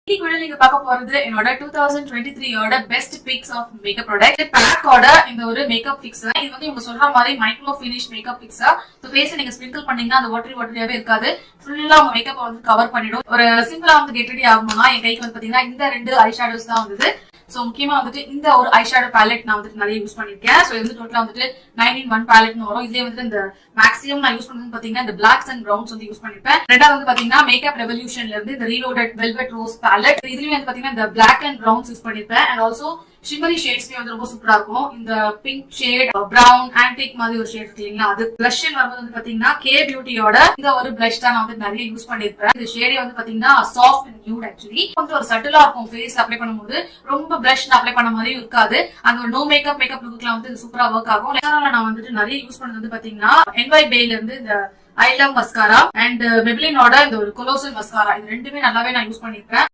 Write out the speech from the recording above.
இன்னைக்கு நீங்க பார்க்க போறது என்னோட 2023 best picks of makeup product பேக்கோட இந்த ஒரு மேக்கப் பிக்ஸ். இது வந்து இவங்க சொல்ற மாதிரி மைக்ரோ ஃபினிஷ் மேக்கப் பிக்ஸா. ஃபேஸ் நீங்க ஸ்பிரிங்கிள் பண்ணீங்கன்னா அந்த வாட்டரியாவே இருக்காது, ஃபுல்லா உங்க மேக்கப் வந்து கவர் பண்ணிடும். ஒரு சிம்பிளா வந்து கெட் ரெடி ஆகணும்னா என் கைக்கு வந்து பாத்தீங்கன்னா இந்த 2 ஐ ஷேடோஸ் தான் வந்தது. சோ முக்கியமா வந்துட்டு இந்த ஒரு ஐ ஷேடோ பேலட் நான் வந்துட்டு நிறைய யூஸ் பண்ணிருக்கேன். சோ இது வந்து டோட்டலா வந்துட்டு 9 in 1 பேலட்னு வரும். இதுல வந்து இந்த மேக்ஸிமம் நான் யூஸ் பண்ணது பாத்தீங்கன்னா இந்த பிளாக்ஸ் அண்ட் பிரவுன்ஸ் வந்து யூஸ் பண்ணிருப்பேன். ரெண்டாவது வந்து பாத்தீங்கன்னா மேக்கப் ரெவல்யூஷன்ல இருந்து இந்த ரீலோடட் வெல்வெட் ரோஸ் பேலட். இதுலயும் வந்து பாத்தீங்கன்னா இந்த பிளாக் அண்ட் பிரவுன்ஸ் யூஸ் பண்ணிருப்பேன். அண்ட் ஆல்சோ ஷிமரி ஷேட்ஸ்மே வந்து ரொம்ப சூப்பரா இருக்கும். இந்த பிங்க் ஷேட், பிரவுன், ஆன்டிக் மாதிரி ஒரு ஷேட் இருக்கு இல்லைங்களா, அது பிளஷ் வரும்போது வந்து பாத்தீங்கன்னா கே பியூட்டியோட இந்த ஒரு பிளஷ் தான் நான் வந்து நிறைய யூஸ் பண்ணிருப்பேன். இந்த ஷேடே வந்து பாத்தீங்கன்னா சாஃப்ட் அண்ட் நியூட். ஆக்சுவலி கொஞ்சம் ஒரு சட்டிலா இருக்கும் ஃபேஸ் அப்ளை பண்ணும்போது, ரொம்ப பிளஷ் அப்ளை பண்ண மாதிரி இருக்காது. அந்த ஒரு நோ மேக்கப் லுக்லாம் வந்து சூப்பரா ஒர்க் ஆகும். நான் வந்துட்டு நிறைய யூஸ் பண்ணது வந்து பாத்தீங்கன்னா NY Bayல இருந்து இந்த ஐ லவ் மஸ்காரா அண்ட் மெப்ளினோட இந்த ஒரு கொலோசல் மஸ்காரா. இது ரெண்டுமே நல்லாவே நான் யூஸ் பண்ணிருக்கேன்.